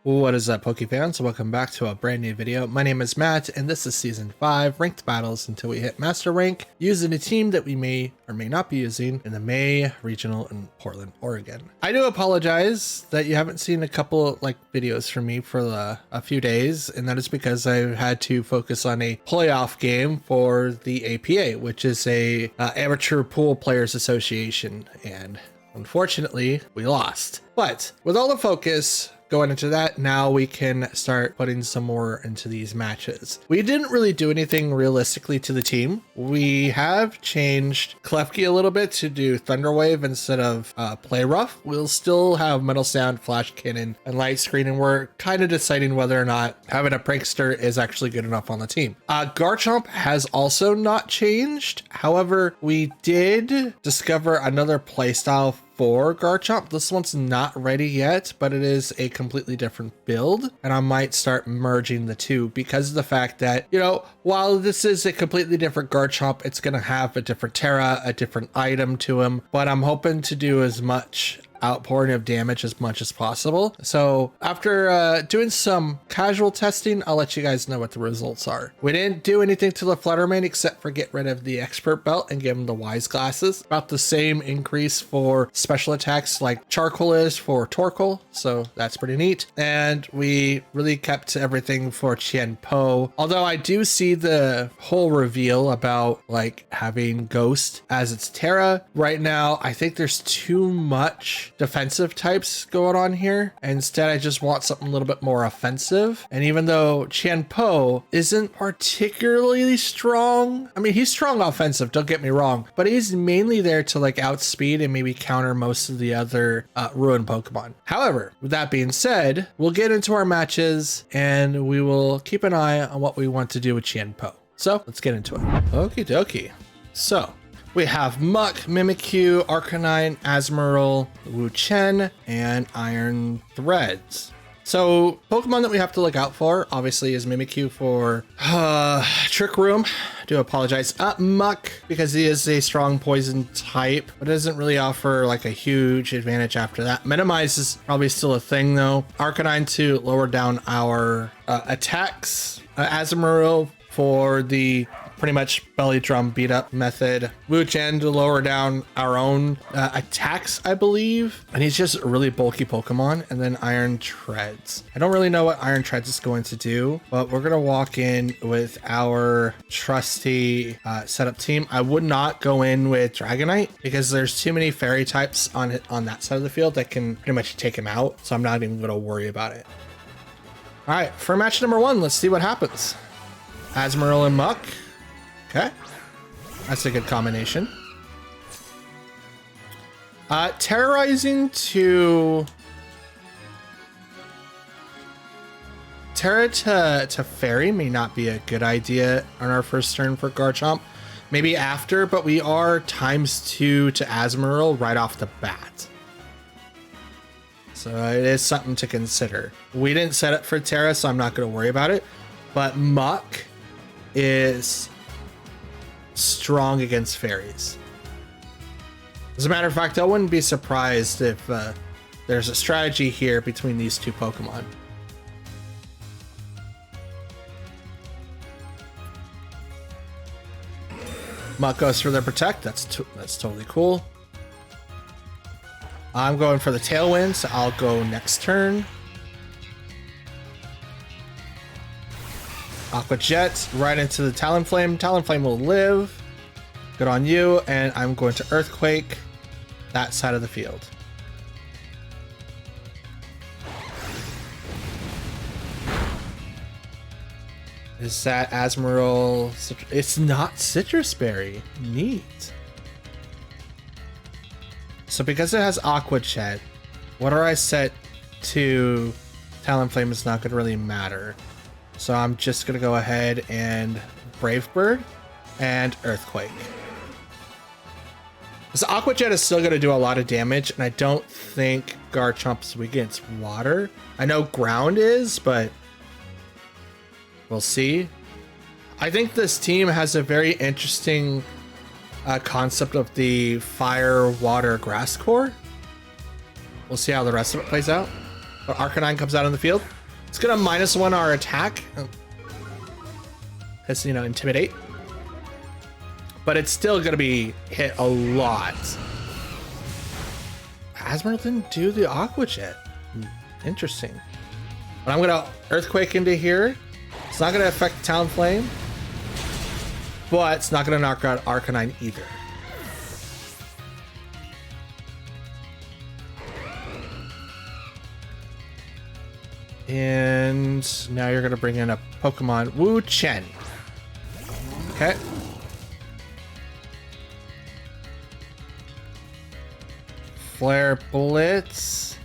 What is up, Pokefans? Welcome back to a brand new video. My name is Matt, and this is Season 5, Ranked Battles until we hit Master Rank, using a team that we may or may not be using in the May Regional in Portland, Oregon. I do apologize that you haven't seen a couple videos from me for a few days, and that is because I've had to focus on a playoff game for the APA, which is a Amateur Pool Players Association, and unfortunately, we lost. But with all the focus going into that, now we can start putting some more into these matches. We didn't really do anything realistically to the team. We have changed Klefki a little bit to do Thunderwave instead of Play Rough. We'll still have Metal Sound, Flash Cannon, and Light Screen, and we're kind of deciding whether or not having a Prankster is actually good enough on the team. Garchomp has also not changed. However, we did discover another playstyle for Garchomp. This one's not ready yet, but it is a completely different build, and I might start merging the two because of the fact that, you know, while this is a completely different Garchomp, it's going to have a different Terra, a different item to him, but I'm hoping to do as much outpouring of damage as much as possible. So after doing some casual testing, I'll let you guys know what the results are. We didn't do anything to the Fluttermane except for get rid of the expert belt and give him the wise glasses. About the same increase for special attacks like Charcoal is for Torkoal, so that's pretty neat. And we really kept everything for Qianpo, although I do see the whole reveal about like having Ghost as its Terra. Right now I think there's too much defensive types going on here. Instead, I just want something a little bit more offensive. And even though Qianpo isn't particularly strong, I mean, he's strong offensive, don't get me wrong, but he's mainly there to like outspeed and maybe counter most of the other ruined Pokemon. However, with that being said, we'll get into our matches and we will keep an eye on what we want to do with Qianpo. So let's get into it. Okie dokie. So we have Muck, Mimikyu, Arcanine, Azumarill, Wu-Chen, and Iron Threads. So Pokemon that we have to look out for, obviously, is Mimikyu for Trick Room. I do apologize. Muck, because he is a strong poison type, but doesn't really offer like a huge advantage after that. Minimize is probably still a thing though. Arcanine to lower down our attacks. Azumarill for the pretty much belly drum beat up method. Wu-Chen to lower down our own attacks, I believe. And he's just a really bulky Pokemon. And then Iron Treads. I don't really know what Iron Treads is going to do, but we're going to walk in with our trusty setup team. I would not go in with Dragonite because there's too many fairy types on that side of the field that can pretty much take him out. So I'm not even going to worry about it. All right, for match number 1, let's see what happens. Azumarill and Muck. Okay, that's a good combination. Terrorizing to Terra to Fairy may not be a good idea on our first turn for Garchomp. Maybe after, but we are ×2 to Azumarill right off the bat. So it is something to consider. We didn't set it for Terra, so I'm not going to worry about it. But Muck is strong against fairies. As a matter of fact, I wouldn't be surprised if there's a strategy here between these two Pokemon. Muck goes for the Protect. That's totally cool. I'm going for the Tailwind, so I'll go next turn. Aqua Jet right into the Talonflame. Talonflame will live. Good on you. And I'm going to Earthquake that side of the field. Is that Azumarill? It's not Citrus Berry. Neat. So because it has Aqua Jet, whatever I set to Talonflame is not going to really matter. So I'm just going to go ahead and Brave Bird and Earthquake. This Aqua Jet is still going to do a lot of damage, and I don't think Garchomp's weak against water. I know ground is, but we'll see. I think this team has a very interesting concept of the fire, water, grass core. We'll see how the rest of it plays out. Or Arcanine comes out on the field. It's gonna -1 our attack. Because, you know, Intimidate. But it's still gonna be hit a lot. Asmodee didn't do the Aqua Jet. Interesting. But I'm gonna Earthquake into here. It's not gonna affect Talonflame. But it's not gonna knock out Arcanine either. And now you're gonna bring in a Pokemon Wu Chen. Okay. Flare Blitz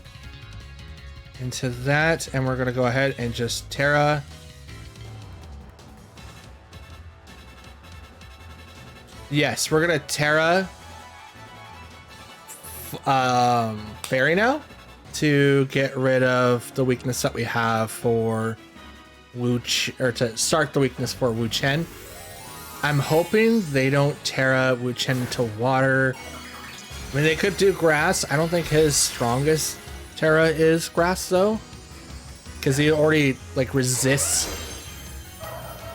into that, and we're gonna go ahead and just Terra. Yes, we're gonna Terra Fairy now to get rid of the weakness that we have for or to start the weakness for Wu Chen. I'm hoping they don't Terra Wu Chen to water. I mean, they could do grass. I don't think his strongest Terra is grass though, because he already like resists.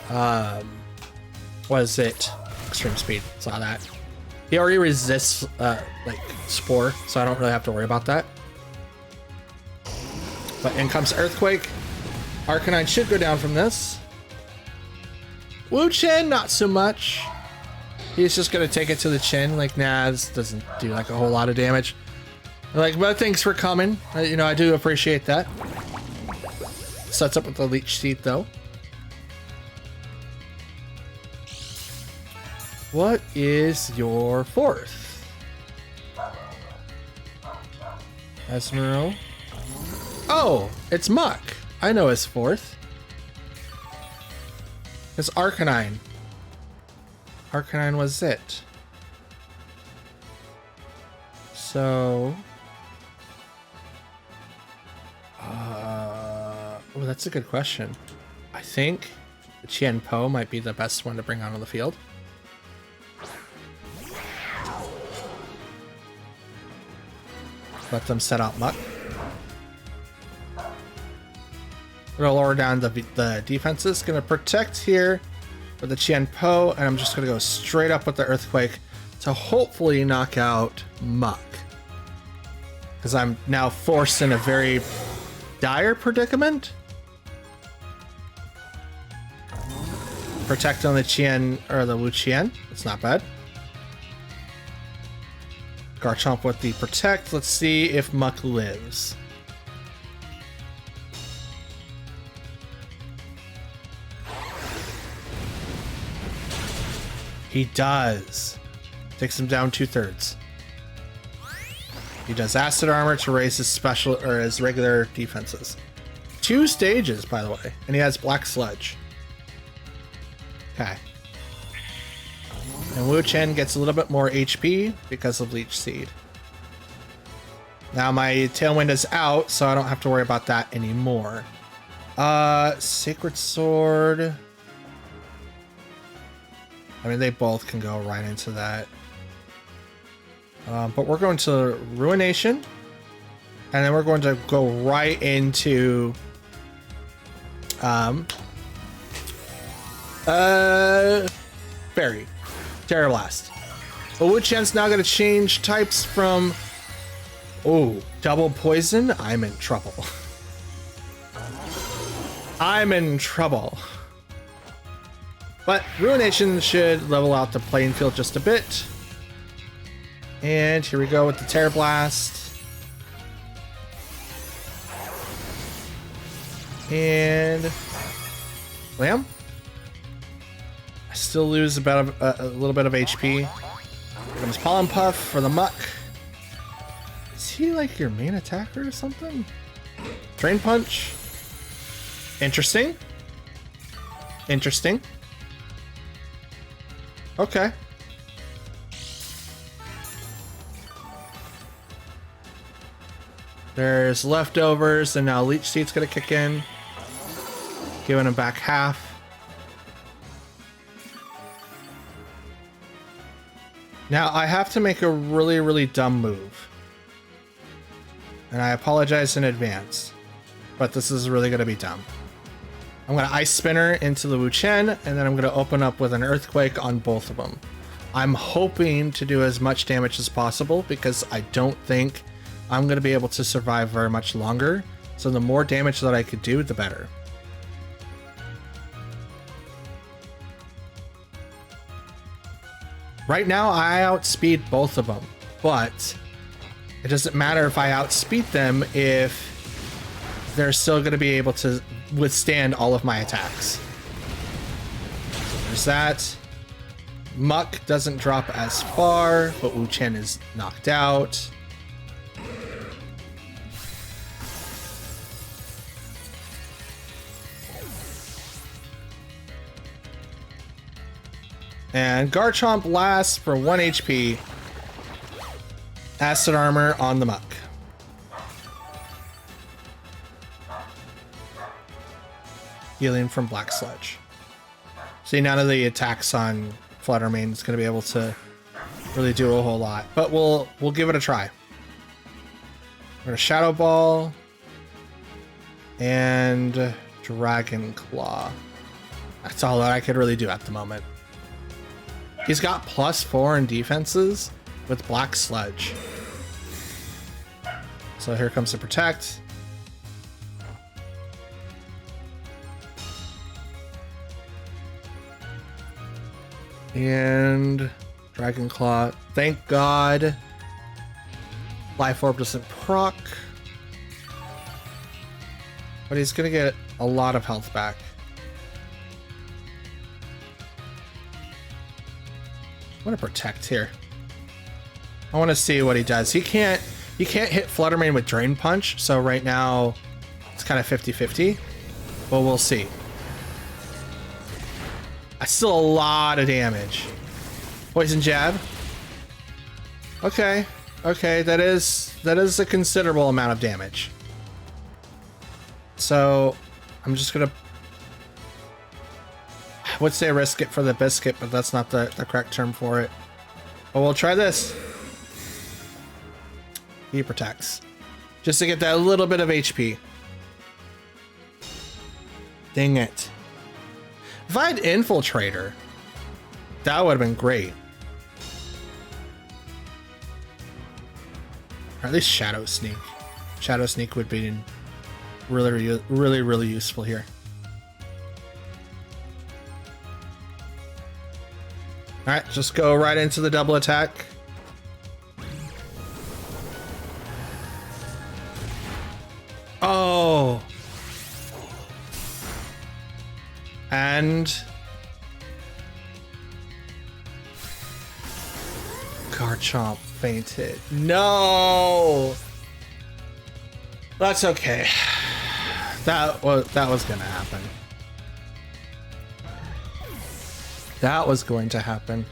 What is it? Extreme speed. Saw that. He already resists like Spore, so I don't really have to worry about that. But in comes Earthquake. Arcanine should go down from this. Wu Chen, not so much. He's just gonna take it to the chin. Like, nah, this doesn't do like a whole lot of damage. Like, but thanks for coming. You know, I do appreciate that. Sets up with the Leech Seed though. What is your fourth? Esmeralda. Oh, it's Muck. I know his fourth. It's Arcanine. Arcanine was it. So... oh, that's a good question. I think the Chien Po might be the best one to bring out on the field. Let them set out Muck. We're gonna lower down the defenses. Gonna protect here with the Chien Po, and I'm just gonna go straight up with the Earthquake to hopefully knock out Muck. Because I'm now forced in a very dire predicament. Protect on the Chien or the Wu Chen. It's not bad. Garchomp with the Protect. Let's see if Muck lives. He does. Takes him down 2/3. He does Acid Armor to raise his special or his regular defenses. 2 stages, by the way, and he has Black Sludge. Okay. And Wu Chen gets a little bit more HP because of Leech Seed. Now my Tailwind is out, so I don't have to worry about that anymore. Sacred Sword. I mean, they both can go right into that. But we're going to Ruination. And then we're going to go right into... Fairy. Terra Blast. But Wu Chen's now going to change types from... oh, double poison? I'm in trouble. I'm in trouble. But Ruination should level out the playing field just a bit. And here we go with the Terra Blast. And... Blam. I still lose about a little bit of HP. Here comes Pollen Puff for the Muck. Is he like your main attacker or something? Drain Punch. Interesting. Interesting. Okay. There's leftovers, and now Leech Seed's gonna kick in, giving him back half. Now I have to make a really, really dumb move, and I apologize in advance. but this is really going to be dumb. I'm going to Ice Spinner into the Wu Chen, and then I'm going to open up with an Earthquake on both of them. I'm hoping to do as much damage as possible because I don't think I'm going to be able to survive very much longer. So the more damage that I could do, the better. Right now, I outspeed both of them, but it doesn't matter if I outspeed them if they're still going to be able to withstand all of my attacks. So there's that. Muck doesn't drop as far, but Wu Chen is knocked out. And Garchomp lasts for 1 HP. Acid Armor on the Muck. Healing from Black Sludge. See, none of the attacks on Fluttermane is going to be able to really do a whole lot, but we'll give it a try. We're going to Shadow Ball and Dragon Claw. That's all that I could really do at the moment. He's got +4 in defenses with Black Sludge. So here comes the Protect. And Dragon Claw. Thank God Life Orb doesn't proc. But he's going to get a lot of health back. I'm going to Protect here. I want to see what he does. He can't hit Fluttermane with Drain Punch, so right now it's kind of 50-50. But we'll see. That's still a lot of damage. Poison Jab. Okay. Okay, that is a considerable amount of damage. So I'm just gonna, I would say risk it for the biscuit, but that's not the correct term for it. But we'll try this. He protects. Just to get that little bit of HP. Dang it. If I had Infiltrator, that would have been great. Or at least Shadow Sneak. Shadow Sneak would be really useful here. Alright, just go right into the double attack. Oh! And Garchomp fainted. No, that's okay. That was gonna happen. That was going to happen.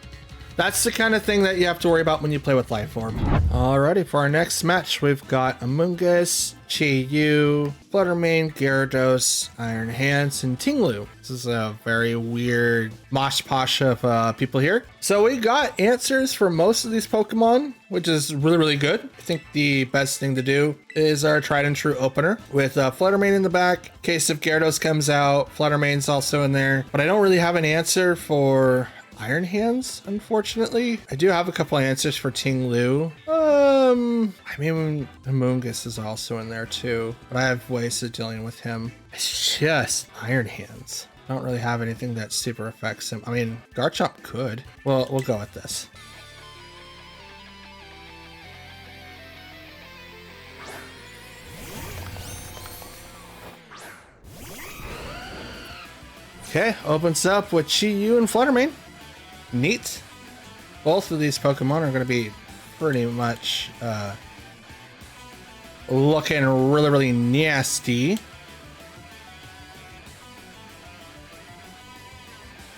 That's the kind of thing that you have to worry about when you play with Life Orb. Alrighty, for our next match, we've got Amoonguss, Chi-Yu, Fluttermane, Gyarados, Iron Hands, and Tinglu. This is a very weird mosh posh of people here. So we got answers for most of these Pokemon, which is really good. I think the best thing to do is our tried and true opener with Fluttermane in the back. In case if Gyarados comes out, Fluttermane's also in there. But I don't really have an answer for Iron Hands, unfortunately. I do have a couple answers for Tinglu. I mean, Amoonguss is also in there too, but I have ways of dealing with him. It's just Iron Hands. I don't really have anything that super affects him. I mean, Garchomp could. Well, we'll go with this. Okay, opens up with Chi-Yu and Fluttermane. Neat. Both of these Pokemon are going to be pretty much looking really nasty.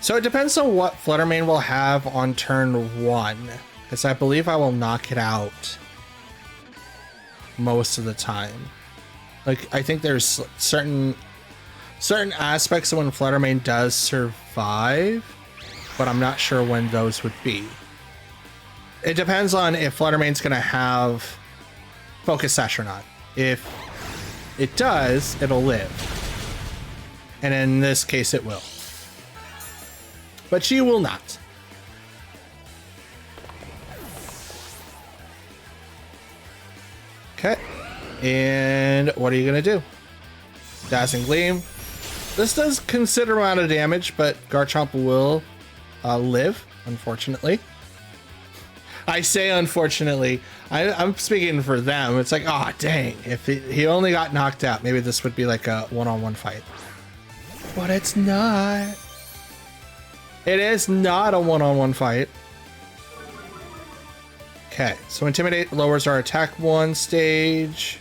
So it depends on what Fluttermane will have on turn 1, because I believe I will knock it out most of the time. Like, I think there's certain aspects of when Fluttermane does survive, but I'm not sure when those would be. It depends on if Fluttermane's gonna have Focus Sash or not. If it does, it'll live. And in this case, it will. But she will not. Okay. And what are you going to do? Dazzling Gleam. This does considerable amount of damage, but Garchomp will live, unfortunately. I say unfortunately. I'm speaking for them. It's like, oh, dang. If he only got knocked out, maybe this would be like a one-on-one fight. But it's not. It is not a one-on-one fight. Okay, so Intimidate lowers our attack 1 stage.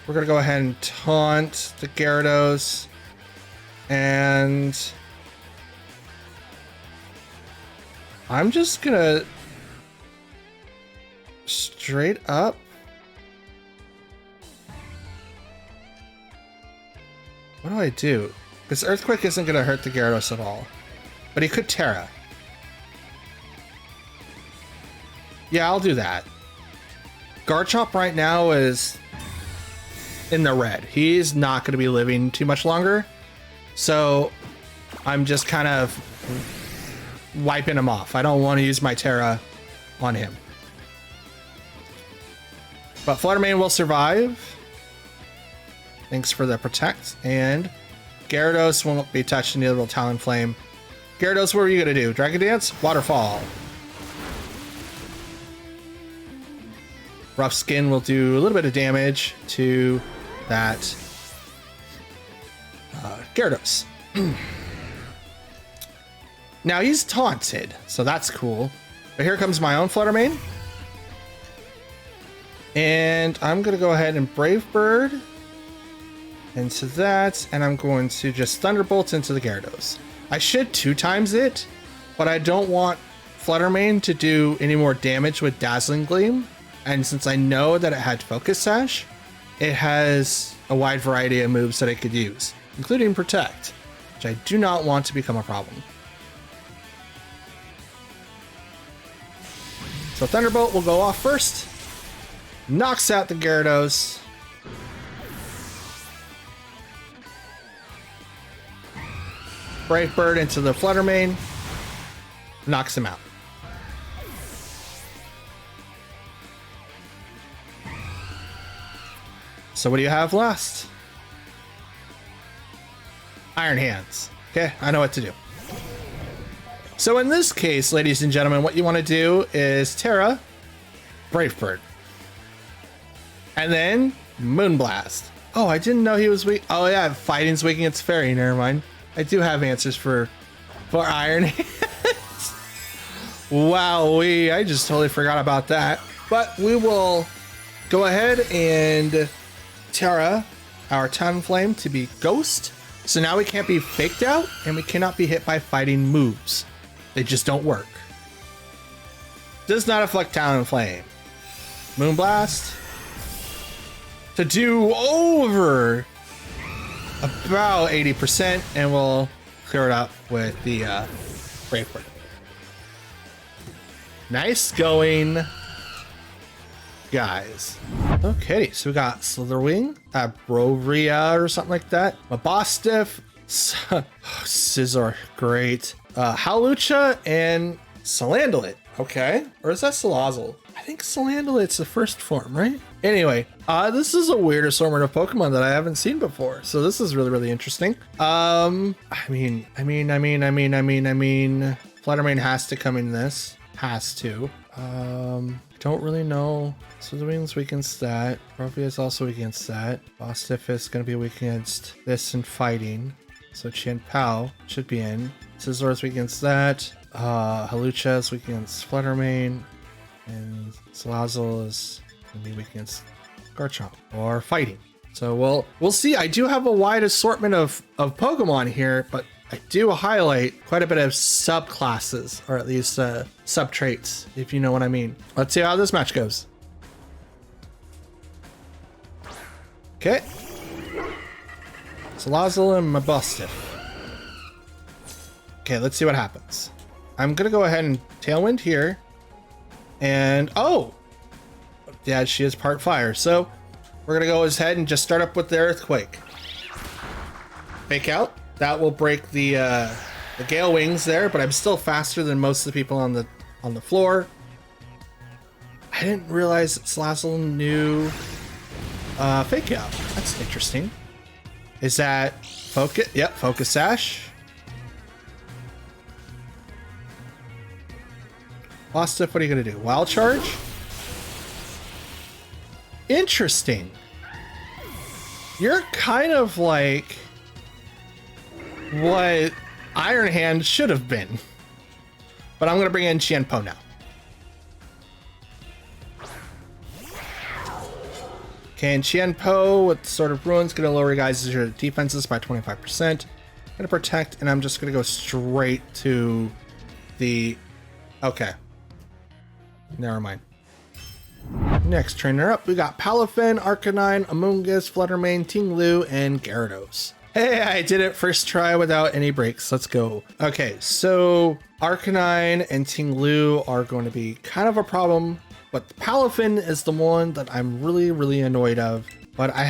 We're going to go ahead and taunt the Gyarados. And I'm just going to straight up what do I do? Because Earthquake isn't going to hurt the Gyarados at all. But he could Terra. Yeah, I'll do that. Garchomp right now is in the red. He's not going to be living too much longer. So I'm just kind of wiping him off. I don't want to use my Terra on him. But Flutter Mane will survive. Thanks for the protect. And Gyarados won't be touched in the little Talonflame. Gyarados, what are you going to do? Dragon Dance? Waterfall. Rough Skin will do a little bit of damage to that Gyarados. Now he's taunted, so that's cool. But here comes my own Flutter Mane. And I'm going to go ahead and Brave Bird into that, and I'm going to just Thunderbolt into the Gyarados. I should 2x it, but I don't want Flutter Mane to do any more damage with Dazzling Gleam. And since I know that it had Focus Sash, it has a wide variety of moves that it could use, including Protect, which I do not want to become a problem. So Thunderbolt will go off first. Knocks out the Gyarados. Brave Bird into the Flutter Mane. Knocks him out. So what do you have last? Iron Hands. Okay, I know what to do. So in this case, ladies and gentlemen, what you want to do is Terra, Brave Bird. And then Moonblast. Oh, I didn't know he was weak. Oh yeah, Fighting's weak against Fairy. Never mind. I do have answers for Iron Hands. Wowee, I just totally forgot about that. But we will go ahead and Terra our Talonflame to be Ghost. So now we can't be faked out and we cannot be hit by fighting moves. They just don't work. Does not affect Talonflame. Moonblast to do over about 80%, and we'll clear it up with the Brave Bird. Nice going, guys. Okay, so we got Slitherwing, Brovria or something like that. Mabostiff, Scizor, great. Hawlucha and Salandit. Okay, or is that Salazzle? I think Salandit's the first form, right? Anyway, this is a weird assortment of Pokemon that I haven't seen before, so this is really, really interesting. I mean, Flutter Mane has to come in this. Has to. Don't really know. Slitherwing's weak against that. Brovia is also weak against that. Mabostiff is going to be weak against this and fighting. So Chien-Pao should be in. Scizor is weak against that. Hawlucha is weak against Flutter Mane. And Salazzle is going to be weak against Garchomp or fighting. So we'll see. I do have a wide assortment of Pokemon here, but I do highlight quite a bit of subclasses, or at least sub-traits, if you know what I mean. Let's see how this match goes. Okay. Salazzle and Mabostiff. Okay, let's see what happens. I'm going to go ahead and Tailwind here. And, oh! Yeah, she is part fire. So, We're gonna go ahead and just start up with the Earthquake. Fake out. That will break the Gale Wings there, but I'm still faster than most of the people on the floor. I didn't realize that Salazzle knew Fake out. That's interesting. Is that Focus? Yep, Focus Sash. Lostiff, what are you gonna do? Wild Charge? Interesting. You're kind of like what Iron Hand should have been. But I'm going to bring in Qianpo now. Okay, and Qianpo with Sword of Ruins going to lower your guys' defenses by 25%. Going to protect, and I'm just going to go straight to the... Okay. Never mind. Next trainer up, we got Palafin, Arcanine, Amoonguss, Fluttermane, Tinglu, and Gyarados. Hey, I did it first try without any breaks. Let's go. Okay, so Arcanine and Tinglu are going to be kind of a problem, but Palafin is the one that I'm really annoyed of. But I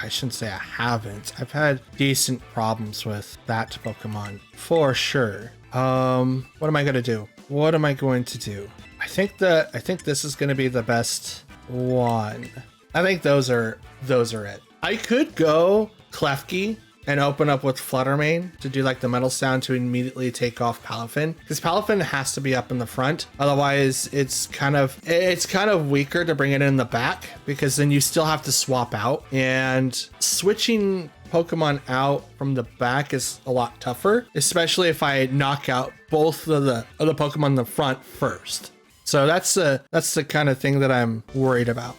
shouldn't say I haven't. I've had decent problems with that Pokemon for sure. What am I going to do? What am I going to do? I think this is going to be the best one. I think those are it. I could go Klefki and open up with Fluttermane to do like the metal sound to immediately take off Palafin, because Palafin has to be up in the front. Otherwise, it's kind of weaker to bring it in the back, because then you still have to swap out, and switching Pokemon out from the back is a lot tougher, especially if I knock out both of the Pokemon in the front first. So that's the kind of thing that I'm worried about.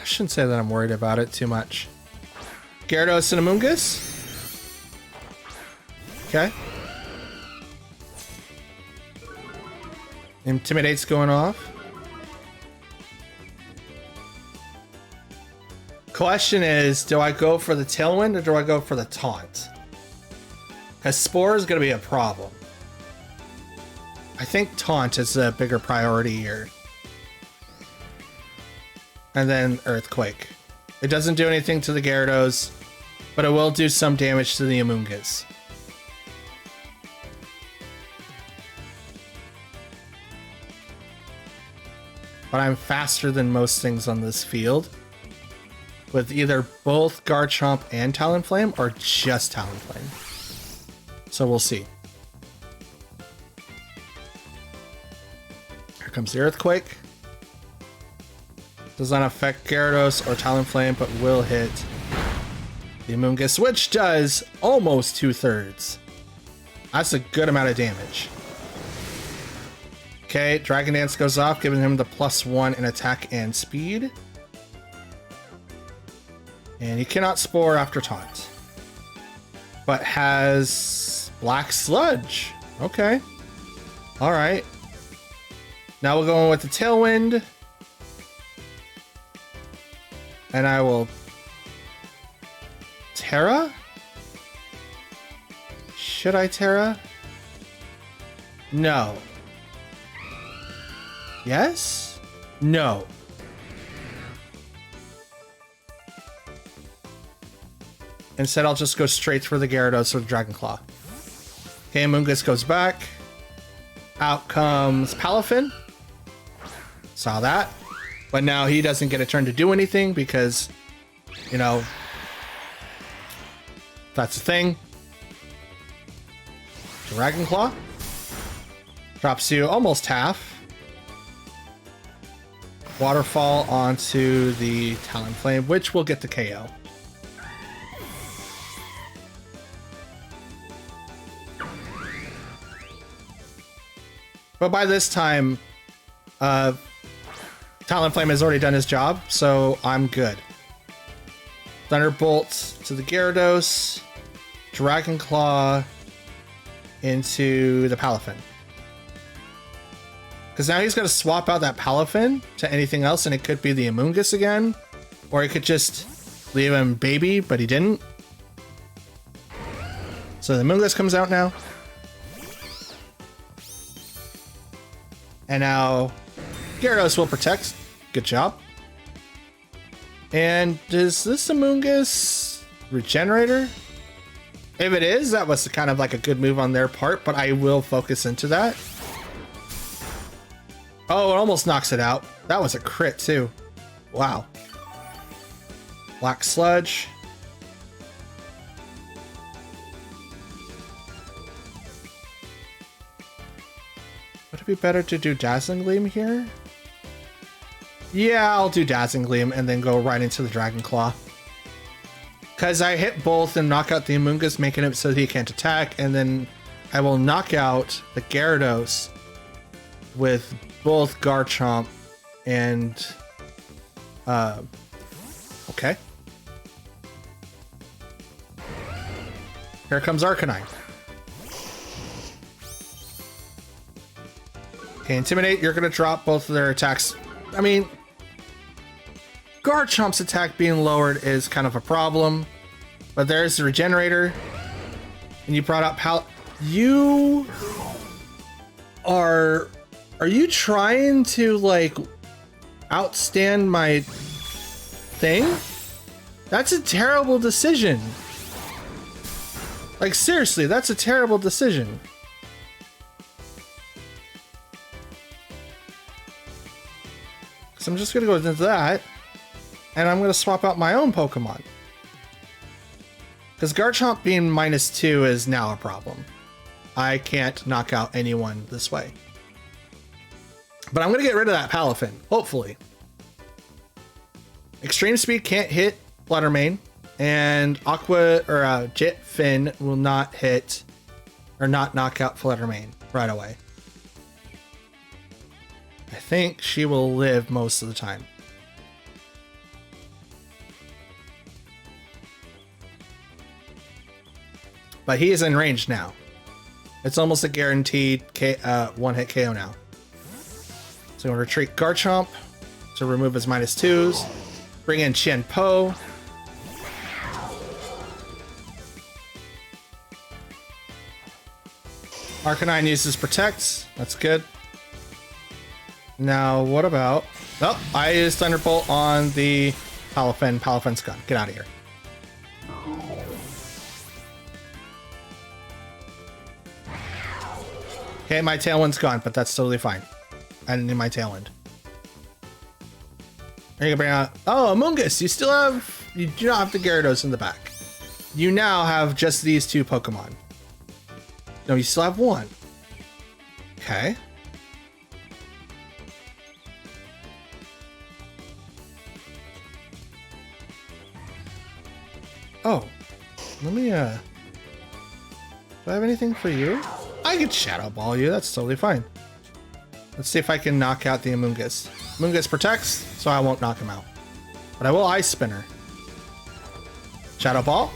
I shouldn't say that I'm worried about it too much. Gyarados and Amoonguss. Okay. Intimidate's going off. Question is, do I go for the Tailwind or do I go for the Taunt? Because Spore is going to be a problem. I think Taunt is a bigger priority here. And then Earthquake. It doesn't do anything to the Gyarados, but it will do some damage to the Amoonguss. But I'm faster than most things on this field, with either both Garchomp and Talonflame or just Talonflame. So we'll see. Here comes the Earthquake. Does not affect Gyarados or Talonflame, but will hit the Amoonguss, which does almost 2/3. That's a good amount of damage. Okay, Dragon Dance goes off, giving him the +1 in attack and speed. And he cannot Spore after Taunt, but has Black Sludge. Okay. All right. Now we're going with the Tailwind. And I will Terra? Should I Terra? No. Yes? No. Instead, I'll just go straight for the Gyarados with Dragon Claw. Okay, Amoonguss goes back. Out comes Palafin. Saw that. But now he doesn't get a turn to do anything because, you know, that's the thing. Dragon Claw. Drops you almost half. Waterfall onto the Talonflame, which will get the KO. But by this time, Talonflame has already done his job, so I'm good. Thunderbolt to the Gyarados. Dragon Claw into the Palafin. Because now he's going to swap out that Palafin to anything else, and it could be the Amoonguss again. Or he could just leave him baby, but he didn't. So the Amoonguss comes out now. And now Gyarados will protect. Good job. And is this Amoonguss Regenerator? If it is, that was kind of like a good move on their part, but I will focus into that. Oh, it almost knocks it out. That was a crit too. Wow. Black Sludge. Would it be better to do Dazzling Gleam here? Yeah, I'll do Dazzling Gleam and then go right into the Dragon Claw. Because I hit both and knock out the Amoonguss, making it so that he can't attack, and then I will knock out the Gyarados with both Garchomp and... okay. Here comes Arcanine. Okay, Intimidate, you're going to drop both of their attacks. I mean, Garchomp's attack being lowered is kind of a problem. But there's the Regenerator. And you brought up how... You... Are you trying to, like, outstand my thing? That's a terrible decision. Like, seriously, that's a terrible decision. So I'm just gonna go into that, and I'm gonna swap out my own Pokemon. Because Garchomp being -2 is now a problem. I can't knock out anyone this way. But I'm gonna get rid of that Palafin, hopefully. Extreme Speed can't hit Fluttermane, and Jet Fin will not hit or not knock out Fluttermane right away. I think she will live most of the time. But he is in range now. It's almost a guaranteed one-hit KO now. So I'm going to retreat Garchomp to remove his -2s. Bring in Qianpo. Arcanine uses Protect. That's good. Now, what about... Oh, I used Thunderbolt on the Palafin. Palafin's gone. Get out of here. Okay, my Tailwind's gone, but that's totally fine. I didn't need my Tailwind. Are you gonna bring out... Oh, Amoonguss, you still have... You do not have the Gyarados in the back. You now have just these two Pokemon. No, you still have one. Okay. Oh, let me, do I have anything for you? I could Shadow Ball you, that's totally fine. Let's see if I can knock out the Amoonguss. Amoonguss protects, so I won't knock him out. But I will Ice Spinner. Shadow Ball.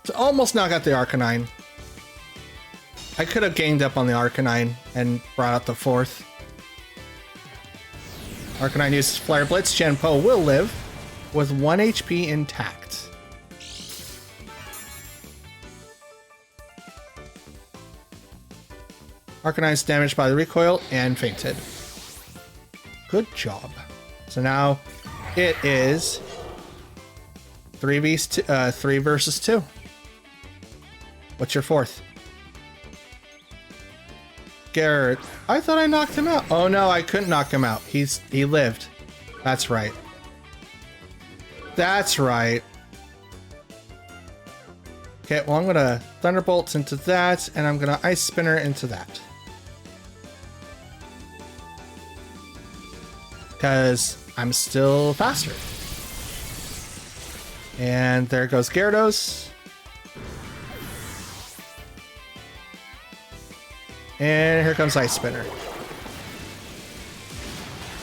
To almost knock out the Arcanine. I could have ganged up on the Arcanine and brought out the fourth. Arcanine uses Flare Blitz. Qianpo will live with 1 HP intact. Arcanine's damaged by the recoil and fainted. Good job. So now it is 3 versus 2. What's your fourth? Garrett. I thought I knocked him out. Oh no, I couldn't knock him out. He lived. That's right. That's right. Okay, well I'm gonna Thunderbolt into that, and I'm gonna Ice Spinner into that. Because I'm still faster. And there goes Gyarados. And here comes Ice Spinner.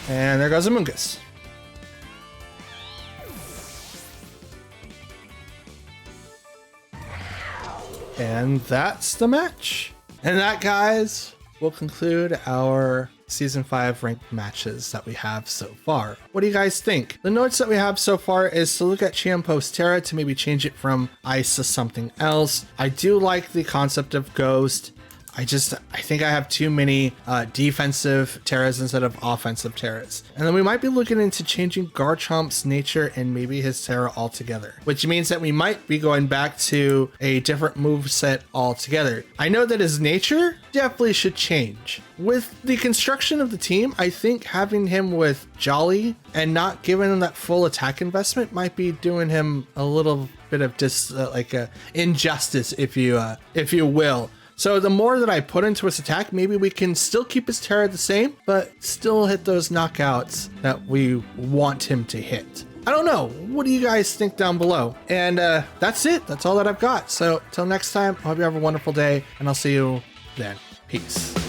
And there goes Amoonguss. And that's the match. And that, guys, will conclude our Season 5 ranked matches that we have so far. What do you guys think? The notes that we have so far is to look at Qianpo's Terra to maybe change it from Ice to something else. I do like the concept of Ghost. I think I have too many defensive Terras instead of offensive Terras. And then we might be looking into changing Garchomp's nature and maybe his Terra altogether, which means that we might be going back to a different move set altogether. I know that his nature definitely should change. With the construction of the team, I think having him with Jolly and not giving him that full attack investment might be doing him a little bit of injustice, if you will. So the more that I put into his attack, maybe we can still keep his Terra the same, but still hit those knockouts that we want him to hit. I don't know. What do you guys think down below? And that's it. That's all that I've got. So till next time, I hope you have a wonderful day, and I'll see you then. Peace.